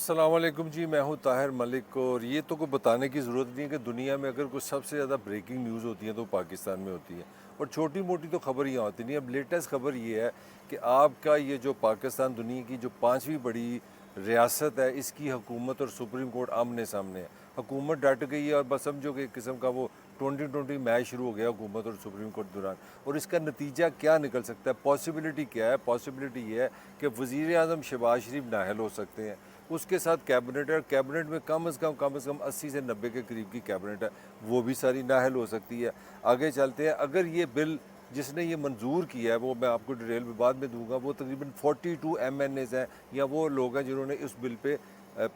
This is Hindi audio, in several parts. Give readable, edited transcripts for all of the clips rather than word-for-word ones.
अस्सलाम वालेकुम जी। मैं हूं ताहिर मलिक और ये तो कोई बताने की ज़रूरत नहीं है कि दुनिया में अगर कुछ सबसे ज़्यादा ब्रेकिंग न्यूज़ होती है तो पाकिस्तान में होती है। और छोटी मोटी तो खबर यहाँ होती नहीं। अब लेटेस्ट खबर ये है कि आपका ये जो पाकिस्तान दुनिया की जो पाँचवीं बड़ी रियासत है, इसकी हुकूमत और सुप्रीम कोर्ट आमने सामने है। हुकूमत डट गई है और बस समझो कि एक किस्म का वो 2020 मैच शुरू हो गया हुकूमत और सुप्रीम कोर्ट दौरान। और इसका नतीजा क्या निकल सकता है, पॉसिबिलिटी क्या है? पॉसिबिलिटी ये है कि वज़ीर आज़म शहबाज शरीफ नाअहल हो सकते हैं। उसके साथ कैबिनेट है और कैबिनेट में कम से कम 80 से 90 के करीब की कैबिनेट है, वो भी सारी नाअहल हो सकती है। आगे चलते हैं, अगर ये बिल जिसने ये मंजूर किया है, वो मैं आपको डिटेल में बाद में दूंगा, वो तकरीबन 42 MNAs हैं या वो लोग हैं जिन्होंने इस बिल पे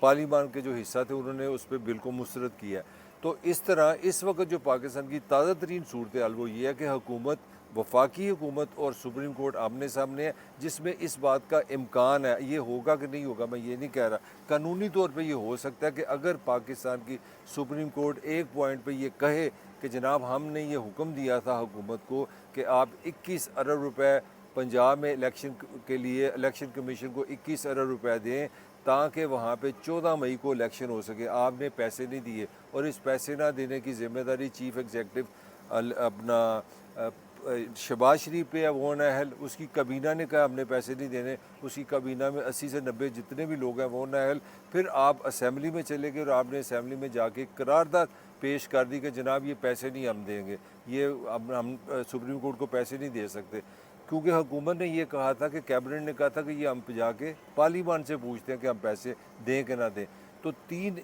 पार्लियामान के जो हिस्सा थे उन्होंने उस पर बिल को मुस्तरद किया है। तो इस तरह इस वक्त जो पाकिस्तान की ताज़ा तरीन सूरत हाल वो ये है कि हुकूमत, वफाकी हुकूमत और सुप्रीम कोर्ट आमने सामने है, जिसमें इस बात का इम्कान है। ये होगा कि नहीं होगा मैं ये नहीं कह रहा, कानूनी तौर पे ये हो सकता है कि अगर पाकिस्तान की सुप्रीम कोर्ट एक पॉइंट पे ये कहे कि जनाब हमने ये हुक्म दिया था हुकूमत को कि आप 21 अरब रुपए पंजाब में इलेक्शन के लिए इलेक्शन कमीशन को 21 अरब रुपए दें ताकि वहाँ पे 14 मई को इलेक्शन हो सके, आपने पैसे नहीं दिए और इस पैसे ना देने की ज़िम्मेदारी चीफ़ एग्जेक्टिव अपना शहबाज शरीफ पे है, वो नाअहल। उसकी काबीना ने कहा हमने पैसे नहीं देने, उसकी काबीना में 80 से 90 जितने भी लोग हैं वो नाअहल। फिर आप असम्बली में चले गए और आपने असम्बली में जाके करारदाद पेश कर दी कि जनाब ये पैसे नहीं हम देंगे, ये अब हम सुप्रीम कोर्ट को पैसे नहीं दे सकते, क्योंकि हुकूमत ने ये कहा था कि कैबिनेट ने कहा था कि ये हम जाके पार्लियामान से पूछते हैं कि हम पैसे दें कि ना दें। तो तीन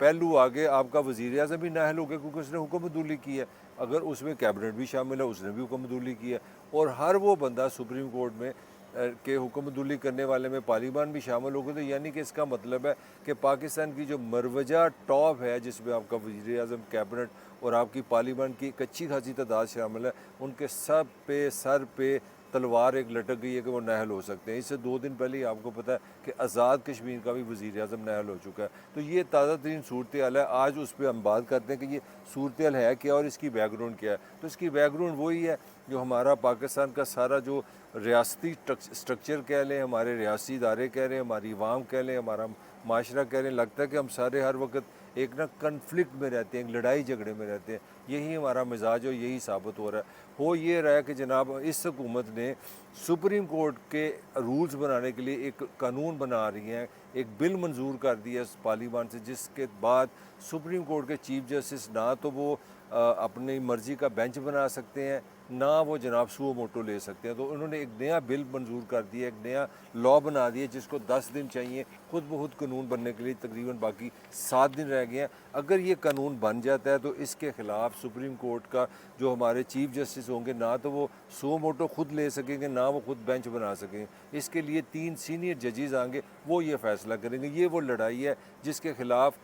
पहलू आगे, आपका वज़ीर आज़म भी नाअहल हो गया क्योंकि उसने हुक्मदुली की है, अगर उसमें कैबिनेट भी शामिल है उसने भी हुक्मदुली की है, और हर वो बंदा सुप्रीम कोर्ट में के हुक्मदुली करने वाले में पार्लियामान भी शामिल हो गए। तो यानी कि इसका मतलब है कि पाकिस्तान की जो मरवजा टॉप है जिसमें आपका वज़ीर आज़म, कैबिनेट और आपकी पार्लियामान की एक अच्छी खासी तादाद शामिल है, उनके सब पे सर पे तलवार एक लटक गई है कि वो नाअहल हो सकते हैं। इससे 2 दिन पहले ही आपको पता है कि आज़ाद कश्मीर का भी वज़ीर आज़म नाअहल हो चुका है। तो ये ताज़ा तरीन सूरत हाल है। आज उस पर हम बात करते हैं कि ये सूरत हाल है क्या और इसकी बैकग्राउंड क्या है। तो इसकी बैकग्राउंड वही है जो हमारा पाकिस्तान का सारा जो रियासती स्ट्रक्चर कह लें, हमारे रियासी इदारे कह लें, हमारी अवाम कह लें, हमारा माशरा कह लें, लगता है कि हम सारे हर वक्त एक ना कन्फ्लिक्ट में रहते हैं, एक लड़ाई झगड़े में रहते हैं। यही हमारा मिजाज और यही साबित हो रहा है। हो ये रहा है कि जनाब इस हुकूमत ने सुप्रीम कोर्ट के रूल्स बनाने के लिए एक कानून बना रही हैं, एक बिल मंजूर कर दिया पार्लियामान से, जिसके बाद सुप्रीम कोर्ट के चीफ जस्टिस ना तो वो अपनी मर्ज़ी का बेंच बना सकते हैं, ना वो जनाब सुओ मोटो ले सकते हैं। तो उन्होंने एक नया बिल मंजूर कर दिया, एक नया लॉ बना दिया जिसको 10 दिन चाहिए खुद ब खुद कानून बनने के लिए, तकरीबन बाकी 7 दिन रह गए हैं। अगर ये कानून बन जाता है तो इसके ख़िलाफ़ सुप्रीम कोर्ट का जो हमारे चीफ जस्टिस होंगे, ना तो वो सुओ मोटो खुद ले सकेंगे, ना वो खुद बेंच बना सकेंगे। इसके लिए 3 सीनियर जजेस आएंगे, वो ये फ़ैसला करेंगे। ये वो लड़ाई है जिसके ख़िलाफ़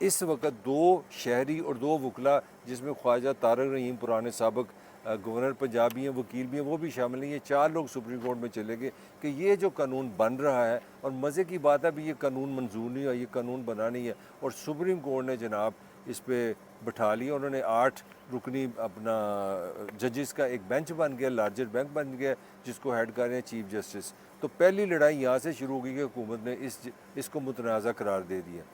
इस वक्त 2 शहरी और 2 वकला, जिसमें ख्वाजा तारक रहीम पुराने साबिक गवर्नर पंजाब भी हैं, वकील भी हैं, वो भी शामिल हैं। ये 4 लोग सुप्रीम कोर्ट में चले गए कि ये जो कानून बन रहा है, और मज़े की बात है अभी ये कानून मंजूर नहीं हुआ, ये कानून बना नहीं है, और सुप्रीम कोर्ट ने जनाब इस पर बिठा लिया। उन्होंने 8 रुकनी अपना जजेस का एक बेंच बन गया, लार्जर बेंच बन गया, जिसको हेड कर रहे हैं चीफ जस्टिस। तो पहली लड़ाई यहाँ से शुरू हो गई कि हुकूमत ने इसको मुतनाज़ा करार दे दिया।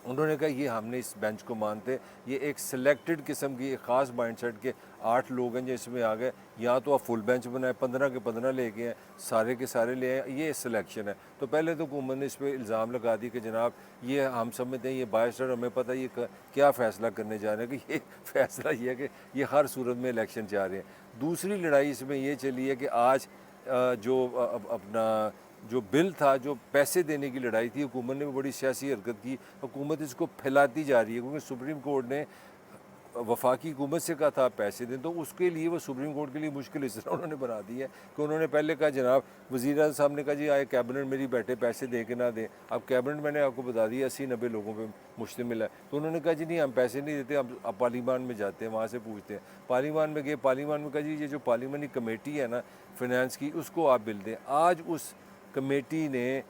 उन्होंने कहा ये हमने इस बेंच को मानते, ये एक सिलेक्टेड किस्म की एक ख़ास माइंडसेट के 8 लोग हैं जो इसमें आ गए, या तो आप फुल बेंच बनाए, 15 के 15 ले गए हैं, सारे के सारे ले आए, ये सिलेक्शन है। तो पहले तो हुकूमत ने इस पर इल्ज़ाम लगा दी कि जनाब ये हम समझते हैं ये बायस्टर, हमें पता है ये क्या फ़ैसला करने जा रहे हैं, कि ये फ़ैसला ये है कि ये हर सूरत में इलेक्शन जा रहे हैं। दूसरी लड़ाई इसमें ये चली है कि आज जो अपना जो बिल था, जो पैसे देने की लड़ाई थी, हुकूमत ने भी बड़ी सियासी हरकत की। हुकूमत इसको फैलाती जा रही है क्योंकि सुप्रीम कोर्ट ने वफाकी हुकूमत से कहा था पैसे दें, तो उसके लिए वो सुप्रीम कोर्ट के लिए मुश्किल इस तरह उन्होंने बना दी है कि उन्होंने पहले कहा जनाब वज़ीर आज़म साहब ने कहा जी आए कैबिनेट मेरी बैठे पैसे दे के ना दें। अब कैबिनेट मैंने आपको बता दिया 80-90 लोगों पे मुश्तमिल है, तो उन्होंने कहा जी नहीं हम पैसे नहीं देते, अब पार्लियामान में जाते हैं, वहाँ से पूछते हैं। पार्लियामान में गए, पार्लियामान में कहा जी ये जो पार्लियामानी कमेटी है ना फिनंस की, उसको आप बिल दें। आज उस कमेटी ने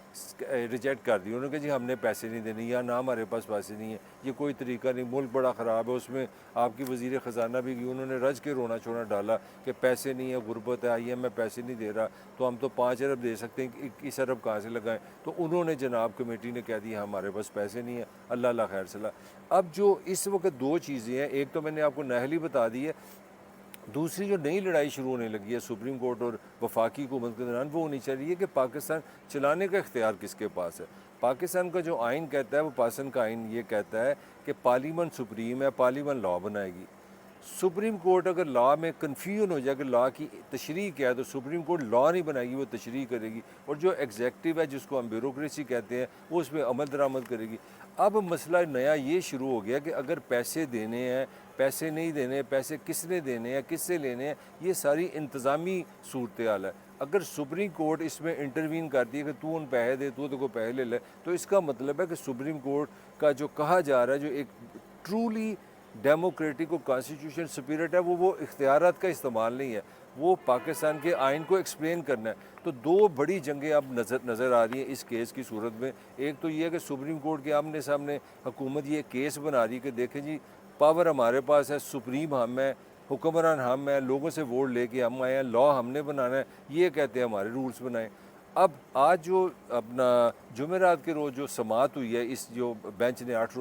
रिजेक्ट कर दी। उन्होंने कहा जी हमने पैसे नहीं देने, या ना हमारे पास पैसे नहीं है, ये कोई तरीका नहीं, मुल्क बड़ा ख़राब है। उसमें आपकी वज़ीर ख़जाना भी गई, उन्होंने रज के रोना छोना डाला कि पैसे नहीं है, गुर्बत है, IMF पैसे नहीं दे रहा, तो हम तो 5 अरब दे सकते हैं, 21 अरब कहाँ से लगाएं। तो उन्होंने जनाब कमेटी ने कह दिया हमारे पास पैसे नहीं है, अल्लाह अल्लाह खैर सला। अब जो इस वक्त दो चीज़ें हैं, एक तो मैंने आपको नाहली बता दी है, दूसरी जो नई लड़ाई शुरू होने लगी है सुप्रीम कोर्ट और वफाकी हुकूमत के दौरान, वो होनी चाहिए कि पाकिस्तान चलाने का इख्तियार किसके पास है। पाकिस्तान का जो आइन कहता है, वो पाकिस्तान का आइन ये कहता है कि पार्लियामेंट सुप्रीम है, पार्लियामेंट लॉ बनाएगी। सुप्रीम कोर्ट अगर लॉ में कन्फ्यूजन हो जाए कि लॉ की तशरीह क्या है, तो सुप्रीम कोर्ट लॉ नहीं बनाएगी, वो तशरीह करेगी। और जो एग्जेक्टिव है, जिसको हम ब्यूरोक्रेसी कहते हैं, वो उस पर अमल दरामद करेगी। अब मसला नया ये शुरू हो गया कि अगर पैसे देने हैं, पैसे नहीं देने, पैसे किसने देने हैं, किससे लेने हैं, ये सारी इंतज़ामी सूरत हाल है। अगर सुप्रीम कोर्ट इसमें इंटरवीन करती है कि तू उन पैसे दे, तू को पैसे ले ले, तो इसका मतलब है कि सुप्रीम कोर्ट का जो कहा जा रहा है, जो एक ट्रूली डेमोक्रेटिक और कॉन्स्टिट्यूशन स्पिरिट है, वो इख्तियारात का इस्तेमाल नहीं है, वो पाकिस्तान के आइन को एक्सप्लेन करना है। तो दो बड़ी जंगें अब नज़र आ रही हैं इस केस की सूरत में। एक तो ये है कि सुप्रीम कोर्ट के आमने सामने हुकूमत ये केस बना रही है कि देखें जी, पावर हमारे पास है, सुप्रीम हम है, हुक्मरान हम हैं, लोगों से वोट लेके हम आए हैं, लॉ हमने बनाना है, ये कहते हैं हमारे रूल्स बनाएं। अब आज जो अपना जुमेरात के रोज़ जो समात हुई है, इस जो बेंच ने 8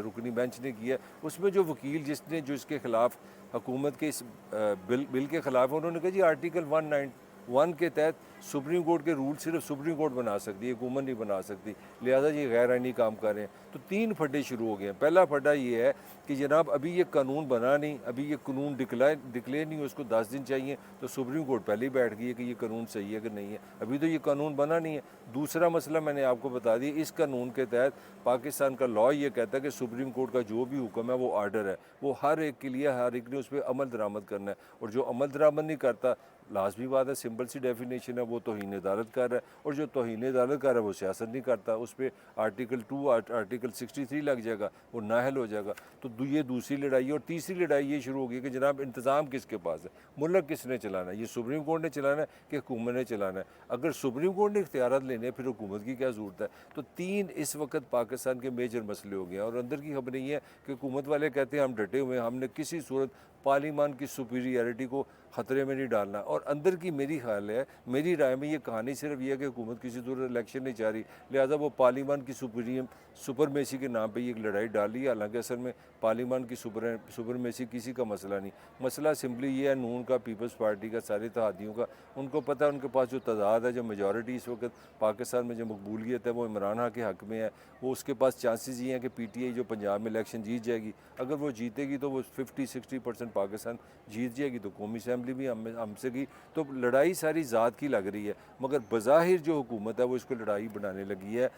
रुकनी बेंच ने किया, उसमें जो वकील जिसने जो इसके ख़िलाफ़ हुकूमत के इस बिल के ख़िलाफ़, उन्होंने कहा जी आर्टिकल 191 के तहत सुप्रीम कोर्ट के रूल सिर्फ सुप्रीम कोर्ट बना सकती है, हुकूमत नहीं बना सकती, लिहाजा ये गैर आइनी काम कर रहे हैं। तो 3 फड्डे शुरू हो गए हैं। पहला फड्डा ये है कि जनाब अभी ये कानून बना नहीं, अभी ये कानून डिक्लेयर नहीं हो, उसको 10 दिन चाहिए, तो सुप्रीम कोर्ट पहले ही बैठ गई है कि ये कानून सही है कि नहीं है, अभी तो ये कानून बना नहीं है। दूसरा मसला मैंने आपको बता दिया, इस कानून के तहत पाकिस्तान का लॉ ये कहता है कि सुप्रीम कोर्ट का जो भी हुक्म है, वो आर्डर है, वो हर एक के लिए, हर एक ने उस पर अमल दरामद करना है। और जो अमल दरामद नहीं करता, लाजमी बात है, सिंपल सी डेफिनेशन है, वो तौहीन अदालत कर रहा है। और जो तौहीन अदालत कर रहा है, वो सियासत नहीं करता, उस पर आर्टिकल 2 आर्टिकल 63 लग जाएगा, वो नाहल हो जाएगा। तो ये दूसरी लड़ाई। और तीसरी लड़ाई ये शुरू होगी कि जनाब इंतज़ाम किसके पास है, मुल्क किसने चलाना है, ये सुप्रीम कोर्ट ने चलाना है कि हुकूमत ने चलाना है। अगर सुप्रीम कोर्ट ने इख्तियारात लेने हैं, फिर हुकूमत की क्या ज़रूरत है। तो 3 इस वक्त पाकिस्तान के मेजर मसले हो गए हैं। और अंदर की खबरें ये है कि हुकूमत वाले कहते हैं हम डटे हुए हैं, हमने किसी सूरत पार्लियामान की सुपीरियरिटी को ख़तरे में नहीं डालना। और अंदर की मेरी ख्याल है, मेरी राय में, ये कहानी सिर्फ ये है कि हुकूमत किसी सूरत इलेक्शन नहीं चाह रही, लिहाजा वो पार्लियामान की सुपरमेसी के नाम पे ये एक लड़ाई डाल रही है। हालांकि असल में पार्लियामान की सुपरमेसी किसी का मसला नहीं, मसला सिंपली ये है नून का, पीपल्स पार्टी का, सारे इत्तेहादियों का। उनको पता है उनके पास जो तादाद है, जो मेजॉरिटी इस वक्त पाकिस्तान में जो मकबूलियत है, वो इमरान खान के हक़ में है। वो उसके पास चांसेस ये हैं कि PTI जो पंजाब में इलेक्शन जीत जाएगी, अगर वो जीतेगी तो वो 50-60% पाकिस्तान जीत जाएगी, तो कौमी असम्बली भी हमसे की। तो लड़ाई सारी ज़ात की लग रही है, मगर बज़ाहिर जो हुकूमत है वो इसको लड़ाई बनाने लगी है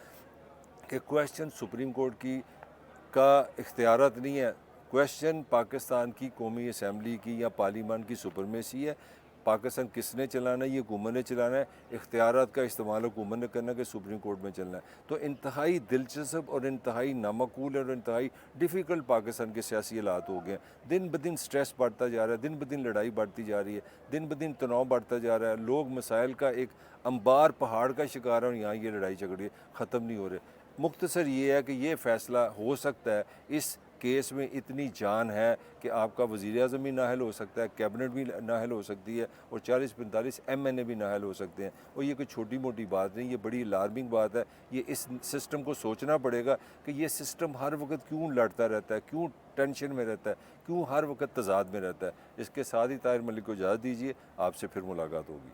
कि क्वेश्चन सुप्रीम कोर्ट की का इख्तियारात नहीं है, क्वेश्चन पाकिस्तान की कौमी असम्बली की या पार्लियामान की सुपरमेसी है। पाकिस्तान किसने चलाना है, ये हुकूमत ने चलाना है, इख्तियारात का इस्तेमाल हुकूमत ने करना है कि सुप्रीम कोर्ट में चलना है। तो इंतहाई दिलचस्प और इंतहाई नामकूल और इंतहाई डिफ़िकल्ट पाकिस्तान के सियासी हालात हो गए हैं। दिन ब दिन स्ट्रेस बढ़ता जा रहा है, दिन ब दिन लड़ाई बढ़ती जा रही है, दिन ब दिन तनाव बढ़ता जा रहा है, लोग मसाइल का एक अंबार पहाड़ का शिकार है और यहाँ ये लड़ाई झगड़े ख़त्म नहीं हो रहे। मुख्तसर ये है कि ये फ़ैसला हो सकता है, इस केस में इतनी जान है कि आपका वज़ीर-ए-आज़म भी नाअहल हो सकता है, कैबिनेट भी नाअहल हो सकती है, और 40-45 MNA भी नाअहल हो सकते हैं। और ये कोई छोटी मोटी बात नहीं, ये बड़ी अलार्मिंग बात है। ये इस सिस्टम को सोचना पड़ेगा कि ये सिस्टम हर वक्त क्यों लड़ता रहता है, क्यों टेंशन में रहता है, क्यों हर वक्त तज़ाद में रहता है। इसके साथ ही ताहिर मलिक को इजाज़त दीजिए, आपसे फिर मुलाकात होगी।